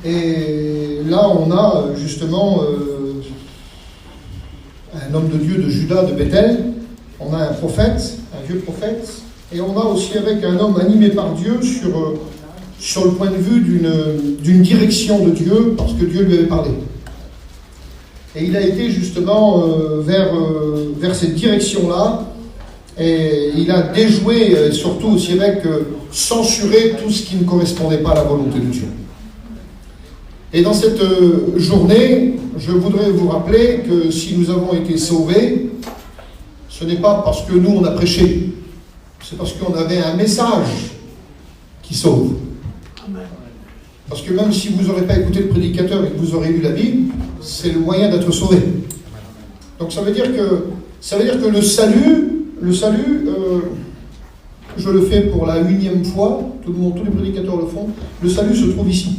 Et là, on a justement un homme de Dieu de Juda, de Bethel. On a un prophète, un vieux prophète. Et on a aussi avec un homme animé par Dieu sur le point de vue d'une direction de Dieu, parce que Dieu lui avait parlé. Et il a été justement vers cette direction-là. Et il a déjoué, surtout aussi avec censuré tout ce qui ne correspondait pas à la volonté de Dieu. Et dans cette journée, je voudrais vous rappeler que si nous avons été sauvés, ce n'est pas parce que nous on a prêché, c'est parce qu'on avait un message qui sauve. Parce que même si vous n'aurez pas écouté le prédicateur et que vous aurez lu la Bible, c'est le moyen d'être sauvé. Donc ça veut dire que le salut, je le fais pour la 8e fois, tous les prédicateurs le font, le salut se trouve ici.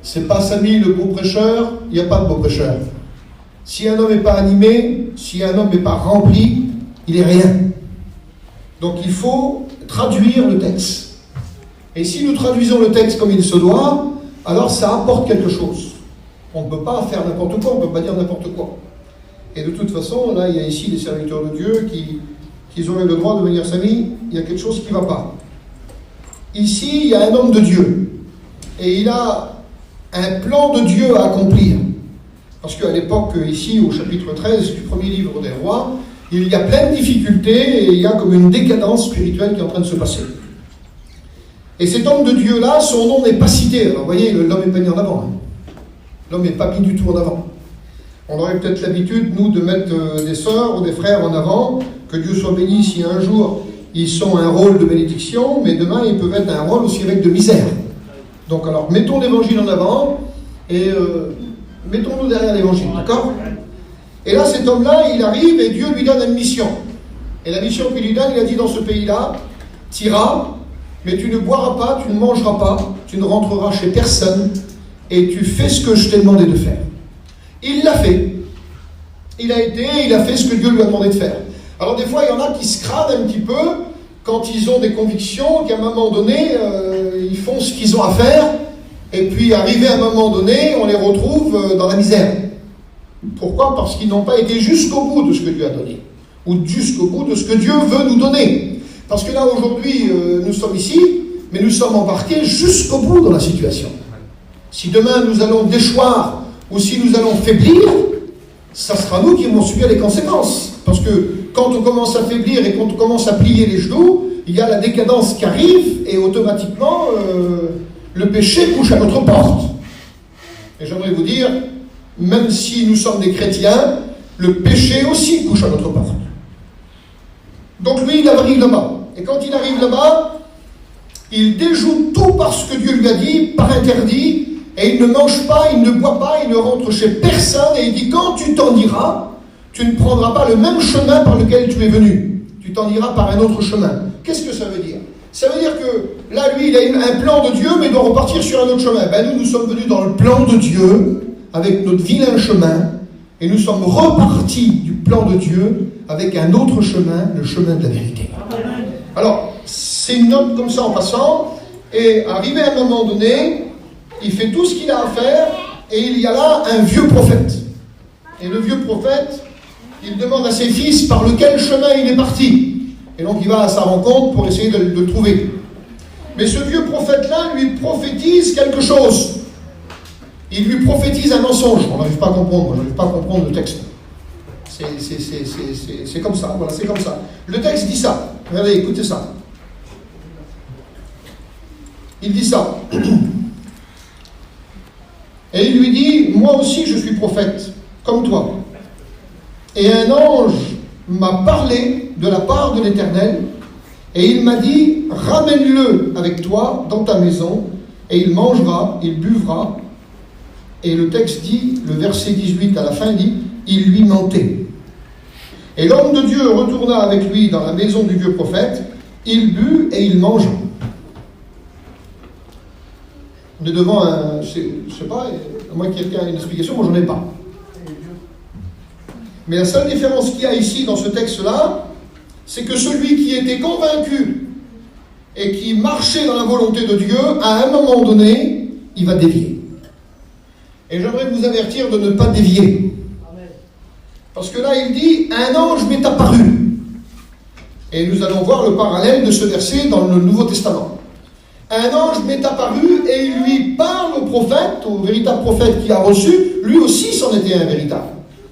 C'est pas Samy le beau prêcheur, il n'y a pas de beau prêcheur. Si un homme n'est pas animé, si un homme n'est pas rempli, il n'est rien. Donc il faut traduire le texte. Et si nous traduisons le texte comme il se doit, alors ça apporte quelque chose. On ne peut pas faire n'importe quoi, on ne peut pas dire n'importe quoi. Et de toute façon, là, il y a ici des serviteurs de Dieu qui auraient le droit de venir Samy, il y a quelque chose qui ne va pas. Ici, il y a un homme de Dieu. Et il a un plan de Dieu à accomplir. Parce qu'à l'époque, ici, au chapitre 13 du premier livre des rois, il y a plein de difficultés et il y a comme une décadence spirituelle qui est en train de se passer. Et cet homme de Dieu-là, son nom n'est pas cité. Alors vous voyez, l'homme n'est pas mis en avant. L'homme n'est pas mis du tout en avant. On aurait peut-être l'habitude, nous, de mettre des sœurs ou des frères en avant, que Dieu soit béni si un jour ils sont un rôle de bénédiction, mais demain ils peuvent être un rôle aussi avec de misère. Donc alors, mettons l'évangile en avant et mettons-nous derrière l'évangile, d'accord? Et là, cet homme-là, il arrive et Dieu lui donne une mission. Et la mission qu'il lui donne, il a dit dans ce pays-là, tu iras, mais tu ne boiras pas, tu ne mangeras pas, tu ne rentreras chez personne et tu fais ce que je t'ai demandé de faire. Il l'a fait. Il a fait ce que Dieu lui a demandé de faire. Alors des fois, il y en a qui se cradent un petit peu quand ils ont des convictions, qu'à un moment donné, ils font ce qu'ils ont à faire, et puis arrivé à un moment donné, on les retrouve dans la misère. Pourquoi? Parce qu'ils n'ont pas été jusqu'au bout de ce que Dieu a donné, ou jusqu'au bout de ce que Dieu veut nous donner. Parce que là, aujourd'hui, nous sommes ici, mais nous sommes embarqués jusqu'au bout dans la situation. Si demain, nous allons déchoir, ou si nous allons faiblir, ça sera nous qui vont subir les conséquences. Parce que quand on commence à faiblir et quand on commence à plier les genoux, il y a la décadence qui arrive et automatiquement le péché couche à notre porte. Et j'aimerais vous dire, même si nous sommes des chrétiens, le péché aussi couche à notre porte. Donc lui, il arrive là-bas. Et quand il arrive là-bas, il déjoue tout par ce que Dieu lui a dit, par interdit, et il ne mange pas, il ne boit pas, il ne rentre chez personne, et il dit, quand tu t'en iras, tu ne prendras pas le même chemin par lequel tu es venu. Tu t'en iras par un autre chemin. Qu'est-ce que ça veut dire? Ça veut dire que là, lui, il a un plan de Dieu, mais il doit repartir sur un autre chemin. Ben, nous sommes venus dans le plan de Dieu, avec notre vilain chemin, et nous sommes repartis du plan de Dieu avec un autre chemin, le chemin de la vérité. Alors, c'est une note comme ça en passant, et arrivé à un moment donné, il fait tout ce qu'il a à faire, et il y a là un vieux prophète. Et le vieux prophète, il demande à ses fils par lequel chemin il est parti. Et donc il va à sa rencontre pour essayer de le trouver. Mais ce vieux prophète-là lui prophétise quelque chose. Il lui prophétise un mensonge. On n'arrive pas à comprendre, on n'arrive pas à comprendre le texte. C'est comme ça, voilà, c'est comme ça. Le texte dit ça. Regardez, écoutez ça. Il dit ça. Et il lui dit, moi aussi je suis prophète, comme toi. Et un ange m'a parlé de la part de l'Éternel, et il m'a dit, ramène-le avec toi dans ta maison, et il mangera, il buvra. Et le texte dit, le verset 18 à la fin dit, il lui mentait. Et l'homme de Dieu retourna avec lui dans la maison du vieux prophète, il but et il mangea. On est devant un, je sais pas, à moins que quelqu'un ait une explication, moi j'en ai pas. Mais la seule différence qu'il y a ici dans ce texte-là, c'est que celui qui était convaincu et qui marchait dans la volonté de Dieu, à un moment donné, il va dévier. Et j'aimerais vous avertir de ne pas dévier. Parce que là, il dit, un ange m'est apparu. Et nous allons voir le parallèle de ce verset dans le Nouveau Testament. Un ange m'est apparu et il lui parle au prophète, au véritable prophète qui a reçu, lui aussi c'en était un véritable.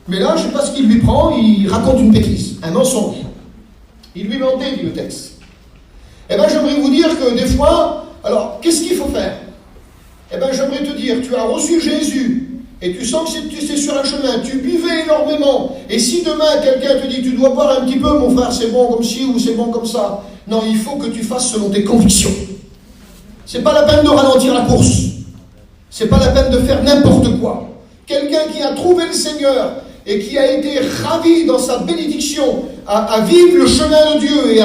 Mais là, je ne sais pas ce qu'il lui prend, il raconte une bêtise, un mensonge. Il lui mentait, dit le texte. Eh bien, j'aimerais vous dire que des fois, alors, qu'est-ce qu'il faut faire? Eh bien, j'aimerais te dire, tu as reçu Jésus, et tu sens que tu es sur un chemin, tu buvais énormément, et si demain quelqu'un te dit, tu dois boire un petit peu, mon frère, c'est bon comme ci ou c'est bon comme ça, non, il faut que tu fasses selon tes convictions. C'est pas la peine de ralentir la course, c'est pas la peine de faire n'importe quoi. Quelqu'un qui a trouvé le Seigneur, et qui a été ravi dans sa bénédiction à vivre le chemin de Dieu,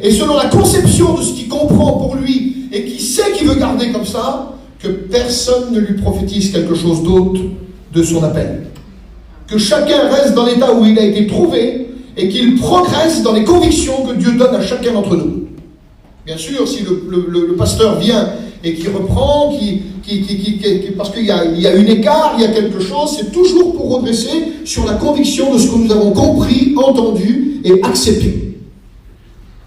et selon la conception de ce qu'il comprend pour lui, et qui sait qu'il veut garder comme ça, que personne ne lui prophétise quelque chose d'autre de son appel. Que chacun reste dans l'état où il a été trouvé et qu'il progresse dans les convictions que Dieu donne à chacun d'entre nous. Bien sûr, si le pasteur vient et qui reprend, parce qu'il y a un écart, il y a quelque chose, c'est toujours pour redresser sur la conviction de ce que nous avons compris, entendu et accepté.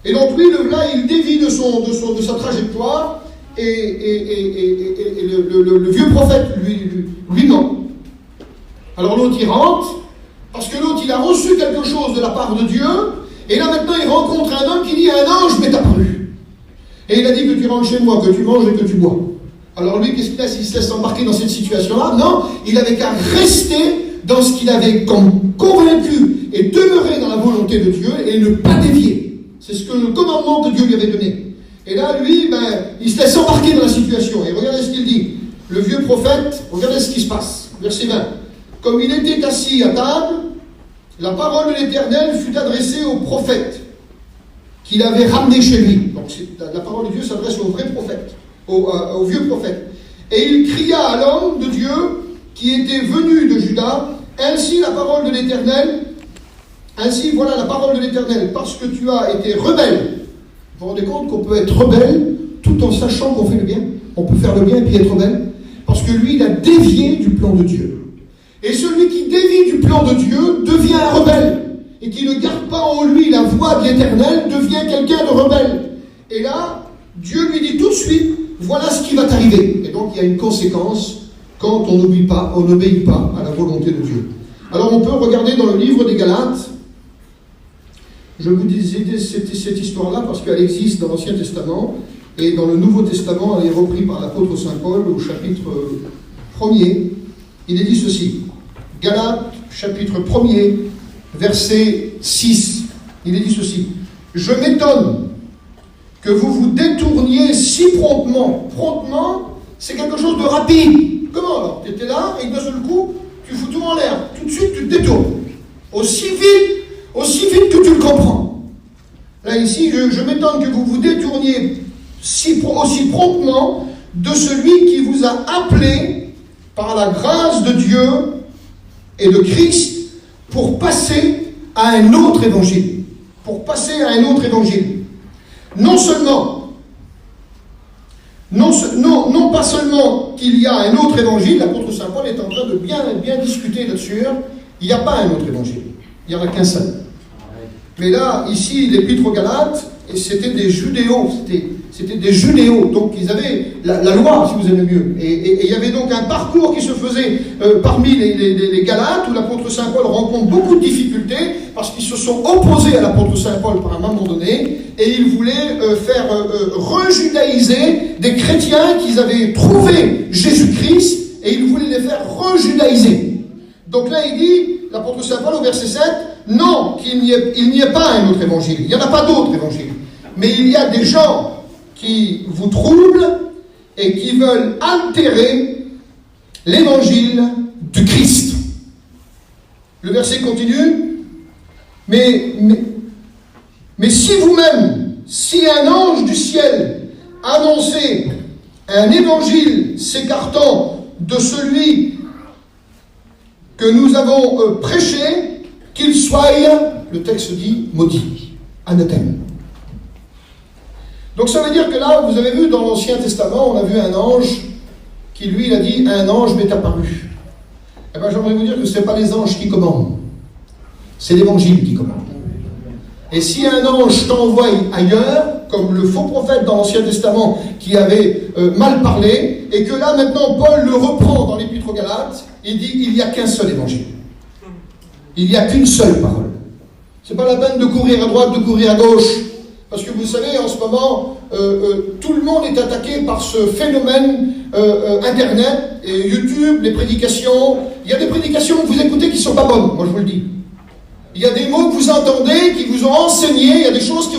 Et donc lui, là, il dévie de sa trajectoire. Et le vieux prophète lui ment. Alors l'autre il rentre, parce que l'autre il a reçu quelque chose de la part de Dieu, et là maintenant il rencontre un homme qui dit, un ange m'est apparu. Et il a dit que tu rentres chez moi, que tu manges et que tu bois. Alors lui, qu'est-ce qu'il fait? Il se laisse embarquer dans cette situation-là? Non, il avait qu'à rester dans ce qu'il avait convaincu et demeurer dans la volonté de Dieu et ne pas dévier. C'est ce que le commandement que Dieu lui avait donné. Et là, lui, il se laisse embarquer dans la situation. Et regardez ce qu'il dit. Le vieux prophète, regardez ce qui se passe. Verset 20. Comme il était assis à table, la parole de l'Éternel fut adressée au prophète qu'il avait ramené chez lui. Donc la parole de Dieu s'adresse au vrai prophète, au vieux prophète. Et il cria à l'homme de Dieu qui était venu de Juda, ainsi la parole de l'Éternel, ainsi voilà la parole de l'Éternel, parce que tu as été rebelle. Vous vous rendez compte qu'on peut être rebelle tout en sachant qu'on fait le bien? On peut faire le bien et puis être rebelle? Parce que lui, il a dévié du plan de Dieu. Et celui qui dévie du plan de Dieu devient un rebelle. Et qui ne garde pas en lui la voix de l'Éternel devient quelqu'un de rebelle. Et là, Dieu lui dit tout de suite, voilà ce qui va t'arriver. Et donc il y a une conséquence quand on n'obéit pas à la volonté de Dieu. Alors on peut regarder dans le livre des Galates. Je vous disais cette histoire-là parce qu'elle existe dans l'Ancien Testament et dans le Nouveau Testament, elle est reprise par l'apôtre Saint Paul au chapitre 1er. Il est dit ceci, Galates, chapitre 1er, verset 6. Il est dit ceci, « Je m'étonne que vous vous détourniez si promptement. » Promptement, c'est quelque chose de rapide. Comment alors? Tu étais là et d'un seul coup, tu fous tout en l'air. Tout de suite, tu te détournes. Aussi vite que tu le comprends. Là, ici, je m'étonne que vous vous détourniez aussi promptement de celui qui vous a appelé par la grâce de Dieu et de Christ pour passer à un autre évangile. Pour passer à un autre évangile. Non pas seulement qu'il y a un autre évangile, l'apôtre Saint Paul est en train de bien discuter là-dessus. Il n'y a pas un autre évangile. Il n'y en a qu'un seul. Mais là, ici, l'épître aux Galates, et c'était des judéos, c'était des judéos, donc ils avaient la loi, si vous aimez mieux. Et il y avait donc un parcours qui se faisait parmi les Galates, où l'apôtre Saint Paul rencontre beaucoup de difficultés, parce qu'ils se sont opposés à l'apôtre Saint Paul par un moment donné, et ils voulaient faire rejudaïser des chrétiens qu'ils avaient trouvé Jésus-Christ, et ils voulaient les faire rejudaïser. Donc là, il dit, l'apôtre Saint Paul au verset 7, non, qu'il n'y ait pas un autre évangile. Il n'y en a pas d'autre évangile. Mais il y a des gens qui vous troublent et qui veulent altérer l'évangile du Christ. Le verset continue. Mais si vous-même, si un ange du ciel annonçait un évangile s'écartant de celui que nous avons prêché, qu'il soit, le texte dit, maudit, anathème. Donc ça veut dire que là, vous avez vu dans l'Ancien Testament, on a vu un ange qui lui, il a dit, un ange m'est apparu. Eh bien, j'aimerais vous dire que ce n'est pas les anges qui commandent, c'est l'évangile qui commande. Et si un ange t'envoie ailleurs, comme le faux prophète dans l'Ancien Testament qui avait mal parlé, et que là maintenant Paul le reprend dans l'Épître aux Galates, il dit il n'y a qu'un seul évangile. Il n'y a qu'une seule parole. C'est pas la peine de courir à droite, de courir à gauche. Parce que vous savez, en ce moment, tout le monde est attaqué par ce phénomène Internet et YouTube, les prédications. Il y a des prédications que vous écoutez qui ne sont pas bonnes, moi je vous le dis. Il y a des mots que vous entendez, qui vous ont enseigné, il y a des choses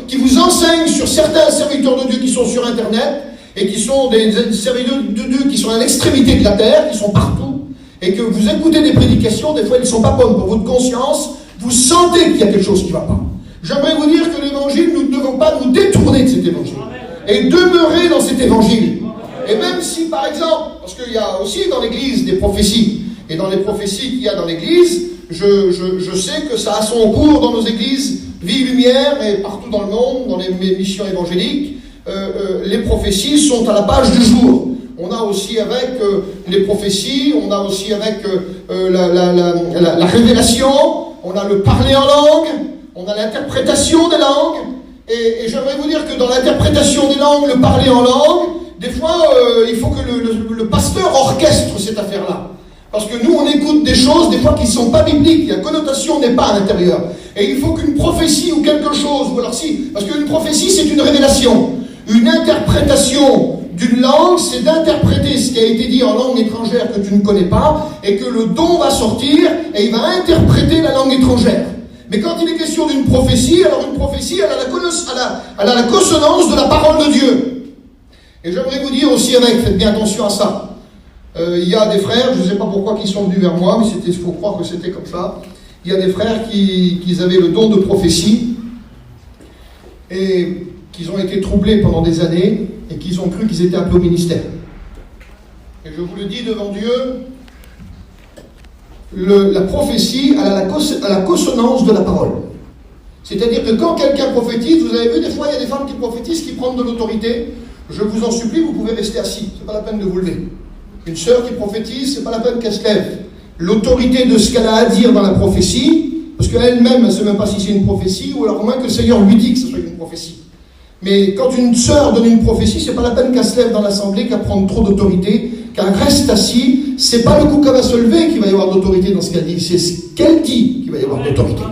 qui vous enseignent sur certains serviteurs de Dieu qui sont sur Internet, et qui sont des serviteurs de Dieu qui sont à l'extrémité de la terre, qui sont partout, et que vous écoutez des prédications, des fois elles ne sont pas bonnes pour votre conscience, vous sentez qu'il y a quelque chose qui ne va pas. J'aimerais vous dire que l'évangile, nous ne devons pas nous détourner de cet évangile, et demeurer dans cet évangile. Et même si, par exemple, parce qu'il y a aussi dans l'église des prophéties, et dans les prophéties qu'il y a dans l'église, je sais que ça a son cours dans nos églises, Vie et Lumière, et partout dans le monde, dans les missions évangéliques, les prophéties sont à la page du jour. On a aussi avec les prophéties, on a aussi avec la révélation, on a le parler en langue, on a l'interprétation des langues, et j'aimerais vous dire que dans l'interprétation des langues, le parler en langue, des fois, il faut que le pasteur orchestre cette affaire-là. Parce que nous, on écoute des choses, des fois, qui ne sont pas bibliques. La connotation n'est pas à l'intérieur. Et il faut qu'une prophétie ou quelque chose, ou alors si, parce qu'une prophétie, c'est une révélation. Une interprétation d'une langue, c'est d'interpréter ce qui a été dit en langue étrangère que tu ne connais pas, et que le don va sortir, et il va interpréter la langue étrangère. Mais quand il est question d'une prophétie, alors une prophétie, elle a la consonance de la parole de Dieu. Et j'aimerais vous dire aussi faites bien attention à ça. Il y a des frères, je ne sais pas pourquoi, qui sont venus vers moi, mais il faut croire que c'était comme ça. Il y a des frères qui avaient le don de prophétie et qui ont été troublés pendant des années et qui ont cru qu'ils étaient appelés au ministère. Et je vous le dis devant Dieu, la prophétie a la consonance de la parole. C'est-à-dire que quand quelqu'un prophétise, vous avez vu des fois, il y a des femmes qui prophétisent, qui prennent de l'autorité. Je vous en supplie, vous pouvez rester assis, ce n'est pas la peine de vous lever. Une sœur qui prophétise, c'est pas la peine qu'elle se lève. L'autorité de ce qu'elle a à dire dans la prophétie, parce qu'elle-même, elle ne sait même pas si c'est une prophétie, ou alors au moins que le Seigneur lui dit que ce soit une prophétie. Mais quand une sœur donne une prophétie, c'est pas la peine qu'elle se lève dans l'assemblée, qu'elle prenne trop d'autorité, qu'elle reste assise. C'est pas le coup qu'elle va se lever qu'il va y avoir d'autorité dans ce qu'elle dit, c'est ce qu'elle dit qu'il va y avoir d'autorité.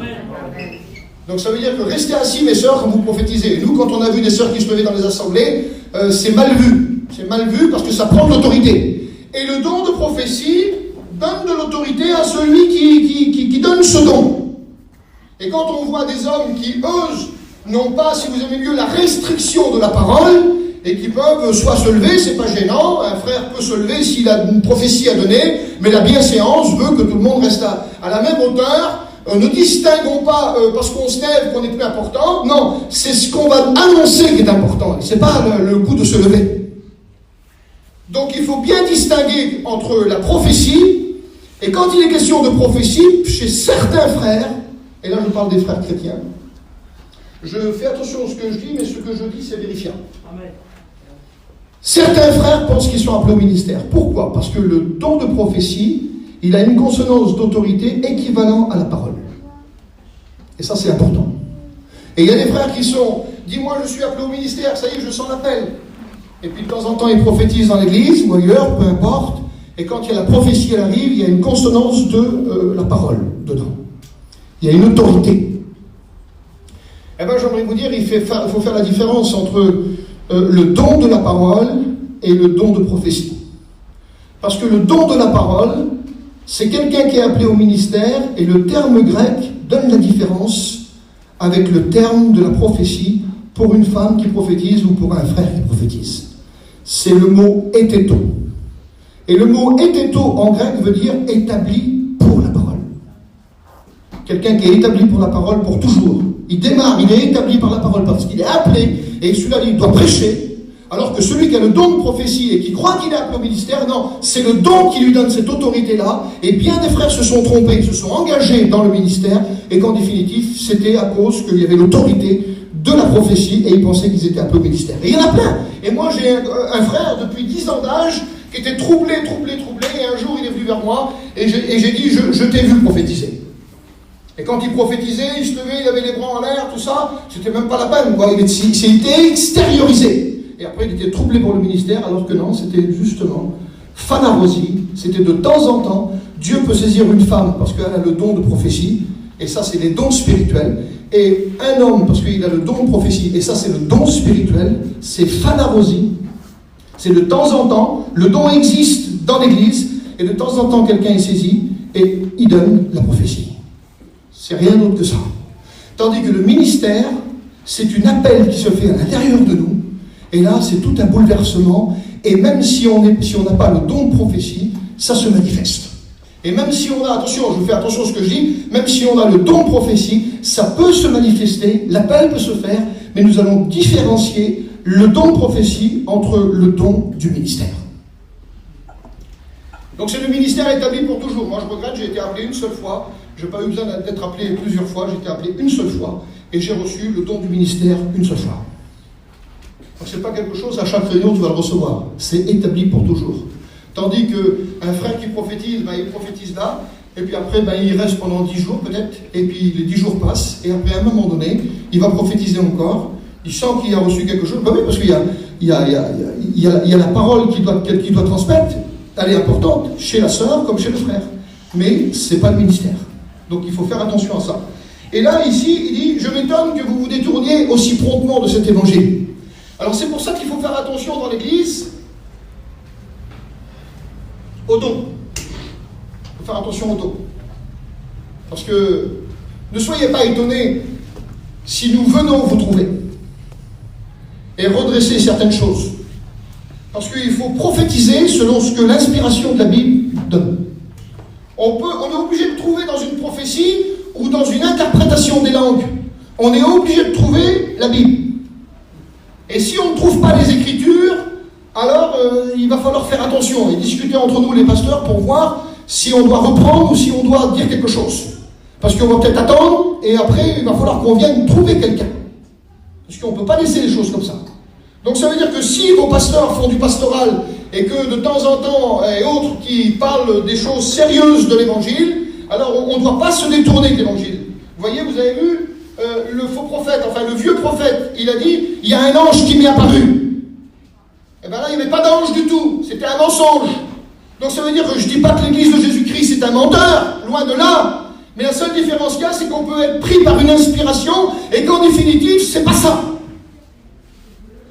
Donc ça veut dire que restez assis, mes sœurs, quand vous prophétisez. Et nous, quand on a vu des sœurs qui se levaient dans les assemblées, c'est mal vu. C'est mal vu parce que ça prend de l'autorité. Et le don de prophétie donne de l'autorité à celui qui donne ce don. Et quand on voit des hommes qui osent, non pas, si vous aimez mieux, la restriction de la parole, et qui peuvent soit se lever, c'est pas gênant, un frère peut se lever s'il a une prophétie à donner, mais la bienséance veut que tout le monde reste à la même hauteur. Ne distinguons pas parce qu'on se lève qu'on est plus important. Non, c'est ce qu'on va annoncer qui est important. C'est pas le coup de se lever. Donc il faut bien distinguer entre la prophétie, et quand il est question de prophétie, chez certains frères, et là je parle des frères chrétiens, je fais attention à ce que je dis, mais ce que je dis c'est vérifiable. Amen. Certains frères pensent qu'ils sont appelés au ministère. Pourquoi? Parce que le don de prophétie, il a une consonance d'autorité équivalent à la parole. Et ça c'est important. Et il y a des frères qui sont, dis-moi je suis appelé au ministère, ça y est je sens l'appel. Et puis de temps en temps, ils prophétisent dans l'église ou ailleurs, peu importe. Et quand il y a la prophétie, elle arrive, il y a une consonance de la parole dedans. Il y a une autorité. Eh bien, j'aimerais vous dire, il faut faire la différence entre le don de la parole et le don de prophétie. Parce que le don de la parole, c'est quelqu'un qui est appelé au ministère, et le terme grec donne la différence avec le terme de la prophétie pour une femme qui prophétise ou pour un frère qui prophétise. C'est le mot ététo. Et le mot ététo en grec veut dire établi pour la parole. Quelqu'un qui est établi pour la parole pour toujours. Il démarre, il est établi par la parole parce qu'il est appelé, et celui-là il doit prêcher. Alors que celui qui a le don de prophétie et qui croit qu'il est appelé au ministère, non, c'est le don qui lui donne cette autorité-là. Et bien des frères se sont trompés, se sont engagés dans le ministère, et qu'en définitive, c'était à cause qu'il y avait l'autorité de la prophétie, et ils pensaient qu'ils étaient appelés au ministère. Et il y en a plein. Et moi, j'ai un frère, depuis 10 ans d'âge, qui était troublé, et un jour il est venu vers moi, et j'ai dit, je t'ai vu prophétiser. Et quand il prophétisait, il se levait, il avait les bras en l'air, tout ça, c'était même pas la peine, quoi. Il s'était extériorisé. Et après, il était troublé pour le ministère, alors que non, c'était justement phanarosie, c'était de temps en temps, Dieu peut saisir une femme parce qu'elle a le don de prophétie, et ça c'est les dons spirituels, et un homme parce qu'il a le don de prophétie, et ça c'est le don spirituel, c'est phanarosie, c'est de temps en temps, le don existe dans l'église, et de temps en temps quelqu'un est saisi, et il donne la prophétie. C'est rien d'autre que ça. Tandis que le ministère, c'est une appel qui se fait à l'intérieur de nous, et là c'est tout un bouleversement, et même si on n'a pas le don de prophétie, ça se manifeste. Et même si on a, attention, je fais attention à ce que je dis, même si on a le don de prophétie, ça peut se manifester, l'appel peut se faire, mais nous allons différencier le don de prophétie entre le don du ministère. Donc c'est le ministère établi pour toujours. Moi je regrette, j'ai été appelé une seule fois, je n'ai pas eu besoin d'être appelé plusieurs fois, j'ai été appelé une seule fois, et j'ai reçu le don du ministère une seule fois. Donc c'est pas quelque chose, à chaque réunion tu vas le recevoir, c'est établi pour toujours. Tandis qu'un frère qui prophétise, il prophétise là, et puis après il reste pendant 10 jours peut-être, et puis les 10 jours passent, et après à un moment donné, il va prophétiser encore, il sent qu'il a reçu quelque chose, oui, parce qu'il y a la parole qu'il doit transmettre, elle est importante, chez la sœur comme chez le frère, mais ce n'est pas le ministère. Donc il faut faire attention à ça. Et là, ici, il dit, je m'étonne que vous vous détourniez aussi promptement de cet évangile. Alors c'est pour ça qu'il faut faire attention dans l'église au don. Il faut faire attention au don. Parce que ne soyez pas étonnés si nous venons vous trouver et redresser certaines choses. Parce qu'il faut prophétiser selon ce que l'inspiration de la Bible donne. On est obligé de trouver dans une prophétie ou dans une interprétation des langues. On est obligé de trouver la Bible. Et si on ne trouve pas les Écritures, alors il va falloir faire attention et discuter entre nous les pasteurs pour voir si on doit reprendre ou si on doit dire quelque chose. Parce qu'on va peut-être attendre et après il va falloir qu'on vienne trouver quelqu'un. Parce qu'on ne peut pas laisser les choses comme ça. Donc ça veut dire que si vos pasteurs font du pastoral et que de temps en temps et autres qui parlent des choses sérieuses de l'évangile, alors on ne doit pas se détourner de l'évangile. Vous voyez, vous avez vu le faux prophète, enfin le vieux prophète, il a dit, il y a un ange qui m'est apparu. Et bien là, il n'y avait pas d'ange du tout, c'était un mensonge. Donc ça veut dire que je ne dis pas que l'église de Jésus-Christ est un menteur, loin de là. Mais la seule différence qu'il y a, c'est qu'on peut être pris par une inspiration et qu'en définitive, c'est pas ça.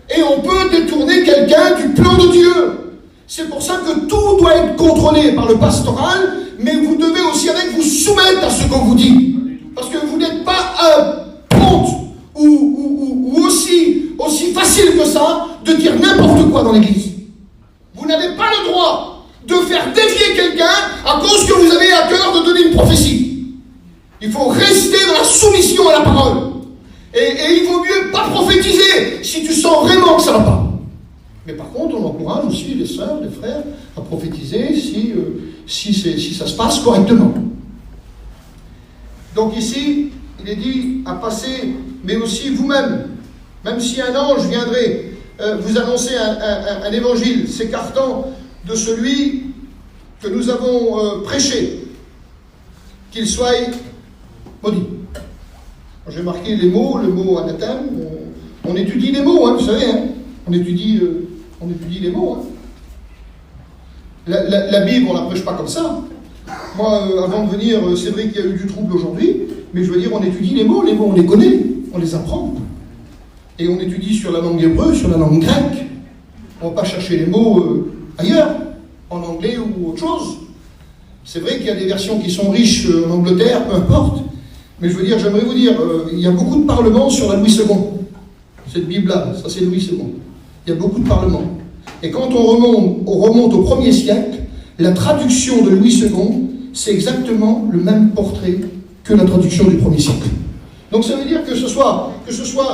Et on peut détourner quelqu'un du plan de Dieu. C'est pour ça que tout doit être contrôlé par le pastoral, mais vous devez aussi avec vous soumettre à ce qu'on vous dit. Parce que vous n'êtes pas honte ou aussi facile que ça de dire n'importe quoi dans l'église. Vous n'avez pas le droit de faire dévier quelqu'un à cause que vous avez à cœur de donner une prophétie. Il faut rester dans la soumission à la parole. Et il vaut mieux pas prophétiser si tu sens vraiment que ça ne va pas. Mais par contre, on encourage aussi les sœurs, les frères à prophétiser si ça se passe correctement. Donc ici, il est dit à passer, mais aussi vous-même, même si un ange viendrait vous annoncer un évangile s'écartant de celui que nous avons prêché, qu'il soit maudit. J'ai marqué les mots, le mot anathème. On étudie les mots, vous savez. On étudie les mots. La Bible, on ne la prêche pas comme ça. Moi, avant de venir, c'est vrai qu'il y a eu du trouble aujourd'hui, mais je veux dire, on étudie les mots, on les connaît, on les apprend. Et on étudie sur la langue hébreu, sur la langue grecque. On ne va pas chercher les mots ailleurs, en anglais ou autre chose. C'est vrai qu'il y a des versions qui sont riches en Angleterre, peu importe. Mais je veux dire, j'aimerais vous dire, il y a beaucoup de parlements sur la Louis II. Cette Bible-là, ça c'est Louis II. Il y a beaucoup de parlements. Et quand on remonte au 1er siècle, la traduction de Louis II, c'est exactement le même portrait que la traduction du 1er siècle. Donc ça veut dire que ce soit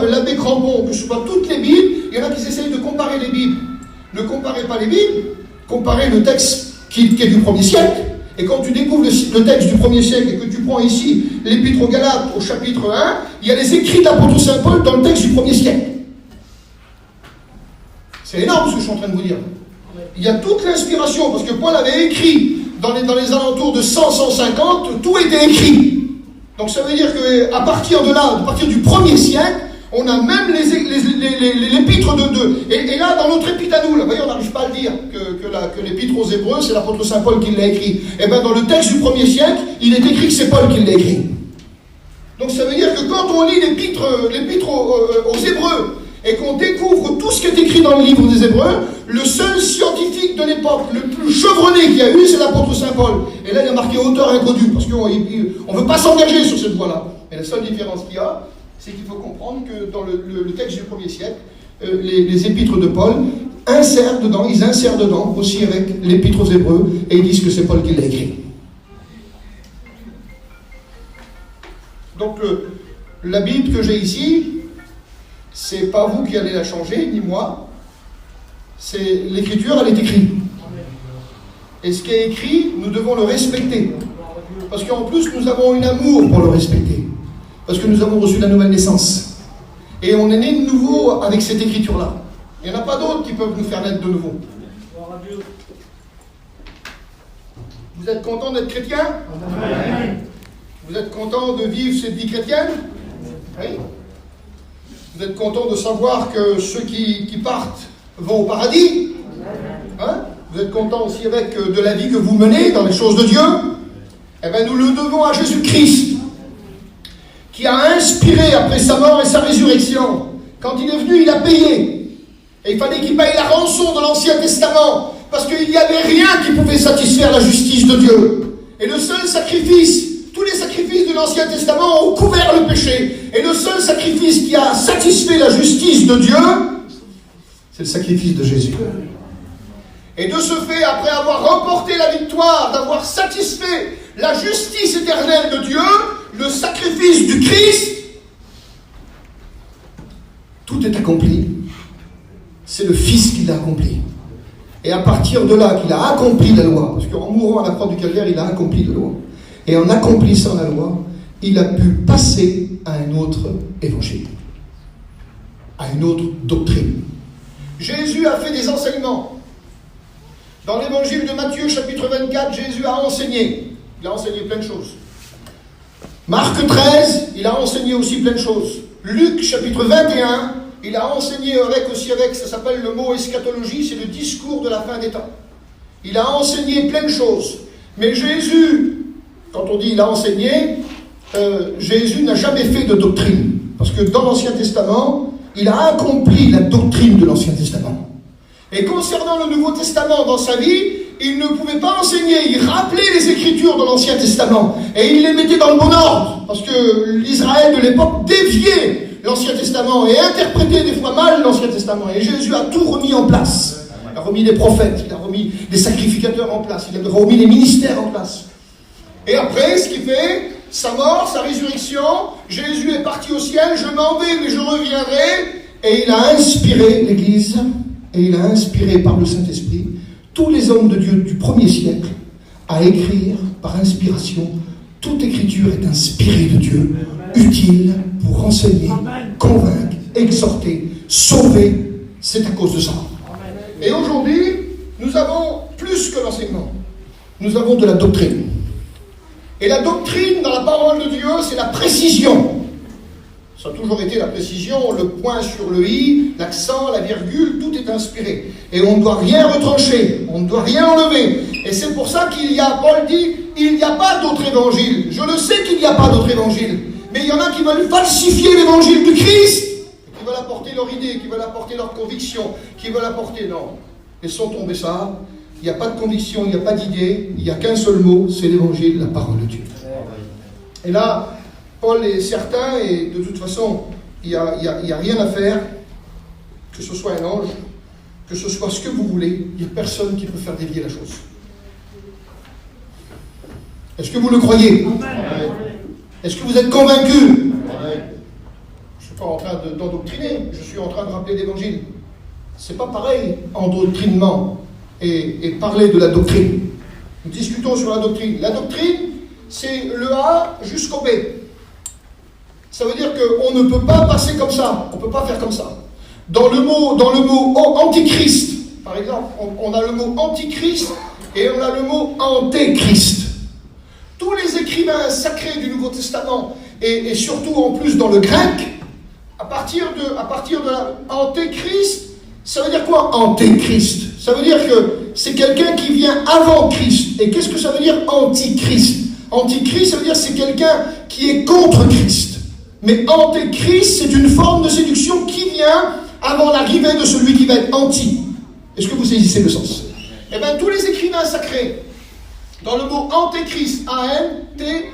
l'abbé Crampon, que ce soit toutes les Bibles, il y en a qui essayent de comparer les Bibles. Ne comparez pas les Bibles, comparez le texte qui est du 1er siècle. Et quand tu découvres le texte du 1er siècle et que tu prends ici l'Épître aux Galates au chapitre 1, il y a les écrits d'apôtre Saint Paul dans le texte du 1er siècle. C'est énorme ce que je suis en train de vous dire. il y a toute l'inspiration, parce que Paul avait écrit dans les alentours de 100-150, tout était écrit. Donc ça veut dire qu'à partir de là, à partir du 1er siècle, on a même l'épître de... Et là, dans notre épître à nous, là, vous voyez, on n'arrive pas à le dire, que l'épître aux Hébreux, c'est l'apôtre Saint Paul qui l'a écrit. Et bien, dans le texte du 1er siècle, il est écrit que c'est Paul qui l'a écrit. Donc ça veut dire que quand on lit l'épître aux Hébreux, et qu'on découvre tout ce qui est écrit dans le livre des Hébreux, le seul scientifique de l'époque, le plus chevronné qu'il y a eu, c'est l'apôtre Saint Paul. Et là, il y a marqué auteur inconnu, parce qu'on ne veut pas s'engager sur cette voie-là. Et la seule différence qu'il y a, c'est qu'il faut comprendre que dans le texte du 1er siècle, les épîtres de Paul ils insèrent dedans aussi avec l'épître aux Hébreux, et ils disent que c'est Paul qui l'a écrit. Donc, la Bible que j'ai ici, c'est pas vous qui allez la changer, ni moi. C'est l'écriture, elle est écrite. Et ce qui est écrit, nous devons le respecter. Parce qu'en plus, nous avons un amour pour le respecter. Parce que nous avons reçu la nouvelle naissance. Et on est né de nouveau avec cette écriture-là. Il n'y en a pas d'autres qui peuvent nous faire naître de nouveau. Vous êtes content d'être chrétien? Vous êtes content de vivre cette vie chrétienne? Oui. Vous êtes content de savoir que ceux qui partent vont au paradis? Hein? Vous êtes content aussi avec de la vie que vous menez dans les choses de Dieu? Eh bien, nous le devons à Jésus-Christ, qui a inspiré après sa mort et sa résurrection. Quand il est venu, il a payé. Et il fallait qu'il paye la rançon de l'Ancien Testament, parce qu'il n'y avait rien qui pouvait satisfaire la justice de Dieu. Et le seul sacrifice, tous les sacrifices de l'Ancien Testament ont couvert le péché. Et le seul sacrifice qui a satisfait la justice de Dieu, c'est le sacrifice de Jésus. Et de ce fait, après avoir remporté la victoire, d'avoir satisfait la justice éternelle de Dieu, le sacrifice du Christ, tout est accompli. C'est le Fils qui l'a accompli. Et à partir de là, qu'il a accompli la loi, parce qu'en mourant à la croix du calvaire, il a accompli la loi. Et en accomplissant la loi, il a pu passer à un autre évangile, à une autre doctrine. Jésus a fait des enseignements. Dans l'évangile de Matthieu, chapitre 24, Jésus a enseigné. Il a enseigné plein de choses. Marc 13, il a enseigné aussi plein de choses. Luc, chapitre 21, il a enseigné avec, ça s'appelle le mot eschatologie, c'est le discours de la fin des temps. Il a enseigné plein de choses. Mais Jésus, quand on dit il a enseigné, Jésus n'a jamais fait de doctrine. Parce que dans l'Ancien Testament, il a accompli la doctrine de l'Ancien Testament. Et concernant le Nouveau Testament dans sa vie, il ne pouvait pas enseigner, il rappelait les Écritures de l'Ancien Testament. Et il les mettait dans le bon ordre. Parce que l'Israël de l'époque déviait l'Ancien Testament et interprétait des fois mal l'Ancien Testament. Et Jésus a tout remis en place. Il a remis les prophètes, il a remis les sacrificateurs en place, il a remis les ministères en place. Et après, ce qui fait, sa mort, sa résurrection, Jésus est parti au ciel, je m'en vais, mais je reviendrai. Et il a inspiré l'Église, et il a inspiré par le Saint-Esprit tous les hommes de Dieu du 1er siècle à écrire par inspiration. Toute écriture est inspirée de Dieu, utile pour enseigner, convaincre, exhorter, sauver. C'est à cause de ça. Et aujourd'hui, nous avons plus que l'enseignement. Nous avons de la doctrine. Et la doctrine dans la parole de Dieu, c'est la précision. Ça a toujours été la précision, le point sur le i, l'accent, la virgule, tout est inspiré. Et on ne doit rien retrancher, on ne doit rien enlever. Et c'est pour ça Paul dit, il n'y a pas d'autre évangile. Je le sais qu'il n'y a pas d'autre évangile. Mais il y en a qui veulent falsifier l'évangile du Christ, qui veulent apporter leur idée, qui veulent apporter leur conviction, qui veulent apporter... Non, laissons tomber ça. Il n'y a pas de conviction, il n'y a pas d'idée, il n'y a qu'un seul mot, c'est l'évangile, la parole de Dieu. Et là, Paul est certain, et de toute façon, il n'y a rien à faire, que ce soit un ange, que ce soit ce que vous voulez, il n'y a personne qui peut faire dévier la chose. Est-ce que vous le croyez? Est-ce que vous êtes convaincus? Je ne suis pas en train d'endoctriner, je suis en train de rappeler l'évangile. Ce n'est pas pareil, endoctrinement et parler de la doctrine. Nous discutons sur la doctrine. La doctrine, c'est le A jusqu'au B. Ça veut dire qu'on ne peut pas passer comme ça, on ne peut pas faire comme ça. Dans le mot antichrist, par exemple, on a le mot antichrist et on a le mot antéchrist. Tous les écrivains sacrés du Nouveau Testament, et surtout en plus dans le grec, à partir de la antéchrist, ça veut dire quoi antéchrist? Ça veut dire que c'est quelqu'un qui vient avant Christ. Et qu'est-ce que ça veut dire antichrist? Antichrist, ça veut dire c'est quelqu'un qui est contre Christ. Mais antéchrist, c'est une forme de séduction qui vient avant l'arrivée de celui qui va être anti. Est-ce que vous saisissez le sens? Eh bien, tous les écrivains sacrés, dans le mot antéchrist, A-N-T-H-E,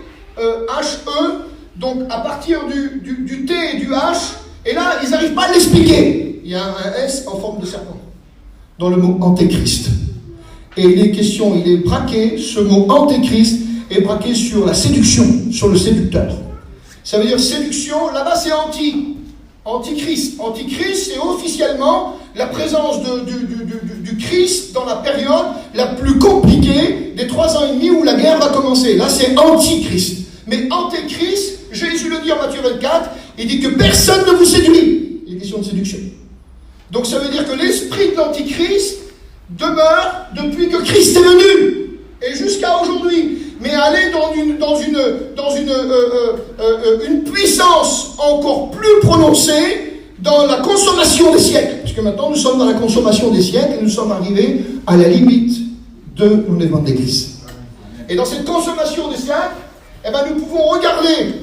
donc à partir du T et du H, et là, ils n'arrivent pas à l'expliquer. Il y a un S en forme de serpent, dans le mot antéchrist. Et il est question, il est braqué, ce mot antéchrist est braqué sur la séduction, sur le séducteur. Ça veut dire séduction, là-bas c'est antichrist. Antichrist, c'est officiellement la présence du Christ dans la période la plus compliquée des 3 ans et demi où la guerre va commencer. Là c'est antichrist. Mais antéchrist, Jésus le dit en Matthieu 24, il dit que personne ne vous séduit. Il est question de séduction. Donc ça veut dire que l'esprit de l'antichrist demeure depuis que Christ est venu et jusqu'à aujourd'hui. Mais aller dans une puissance encore plus prononcée dans la consommation des siècles. Parce que maintenant nous sommes dans la consommation des siècles et nous sommes arrivés à la limite de l'enlèvement de l'Église. Et dans cette consommation des siècles, eh ben, nous pouvons regarder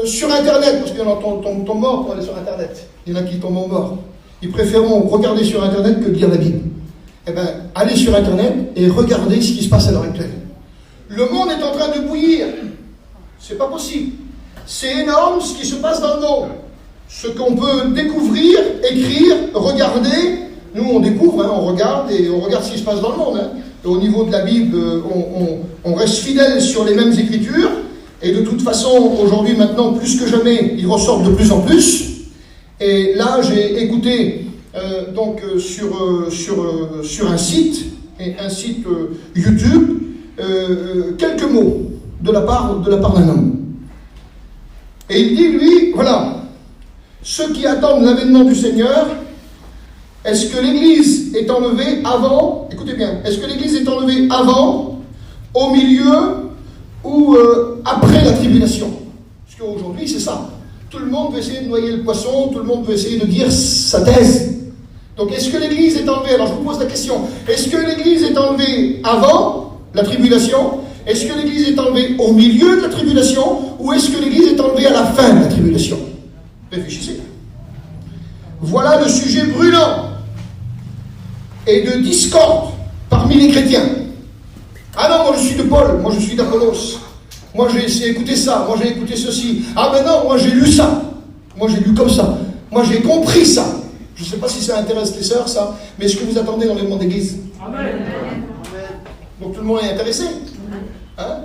sur Internet, parce qu'il y en a qui tombent morts pour aller sur Internet. Il y en a qui tombent morts. Ils préféreront regarder sur Internet que lire la Bible. Eh bien, allez sur Internet et regardez ce qui se passe à l'heure actuelle. Le monde est en train de bouillir. C'est pas possible. C'est énorme ce qui se passe dans le monde. Ce qu'on peut découvrir, écrire, regarder. Nous, on découvre, on regarde et on regarde ce qui se passe dans le monde. Et au niveau de la Bible, on reste fidèle sur les mêmes écritures. Et de toute façon, aujourd'hui, maintenant, plus que jamais, ils ressortent de plus en plus. Et là, j'ai écouté sur un site YouTube, quelques mots de la part d'un homme. Et il dit, lui, voilà, ceux qui attendent l'avènement du Seigneur, est-ce que l'Église est enlevée avant, écoutez bien, est-ce que l'Église est enlevée avant, au milieu ou après la tribulation? Parce qu'aujourd'hui, c'est ça. Tout le monde veut essayer de noyer le poisson, tout le monde veut essayer de dire sa thèse. Donc, est-ce que l'Église est enlevée? Alors, je vous pose la question. Est-ce que l'Église est enlevée avant la tribulation? Est-ce que l'Église est enlevée au milieu de la tribulation? Ou est-ce que l'Église est enlevée à la fin de la tribulation? Réfléchissez. Voilà le sujet brûlant et de discorde parmi les chrétiens. Ah non, moi je suis de Paul, moi je suis d'Apollos. Moi j'ai écouté ça, moi j'ai écouté ceci. Ah ben non, moi j'ai lu ça. Moi j'ai lu comme ça. Moi j'ai compris ça. Je ne sais pas si ça intéresse les sœurs, ça, mais est-ce que vous attendez l'enlèvement d'église? Amen. Donc tout le monde est intéressé. Hein?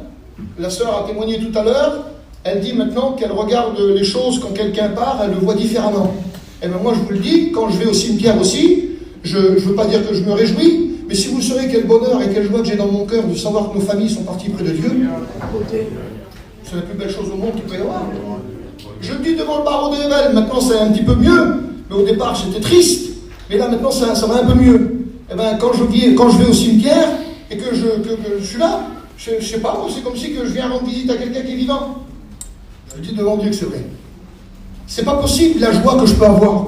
La sœur a témoigné tout à l'heure, elle dit maintenant qu'elle regarde les choses quand quelqu'un part, elle le voit différemment. Et bien moi je vous le dis, quand je vais au cimetière aussi, je ne veux pas dire que je me réjouis, mais si vous saurez quel bonheur et quelle joie que j'ai dans mon cœur de savoir que nos familles sont parties près de Dieu, c'est la plus belle chose au monde qu'il peut y avoir. Je le dis devant le barreau de Hevel, maintenant c'est un petit peu mieux, mais au départ j'étais triste, mais là maintenant ça va un peu mieux. Et bien quand je vais au cimetière et que je suis là, je sais pas, moi c'est comme si que je viens rendre visite à quelqu'un qui est vivant. Je dis devant Dieu que c'est vrai. C'est pas possible la joie que je peux avoir.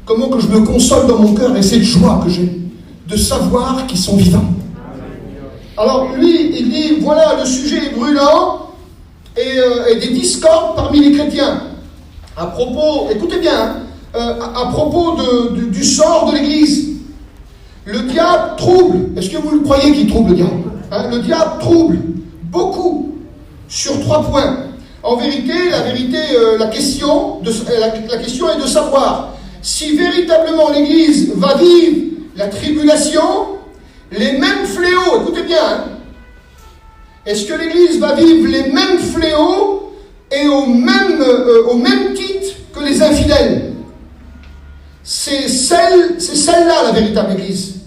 Comment que je me console dans mon cœur et cette joie que j'ai de savoir qu'ils sont vivants. Alors lui, il dit, voilà le sujet est brûlant et des discordes parmi les chrétiens. À propos, écoutez bien, à propos du sort de l'Église. Le diable trouble. Est-ce que vous le croyez qu'il trouble le diable? Le diable trouble beaucoup sur 3 points. En vérité, la question est de savoir si véritablement l'Église va vivre la tribulation, les mêmes fléaux, écoutez bien, est-ce que l'Église va vivre les mêmes fléaux et au même titre que les infidèles? C'est celle-là la véritable Église.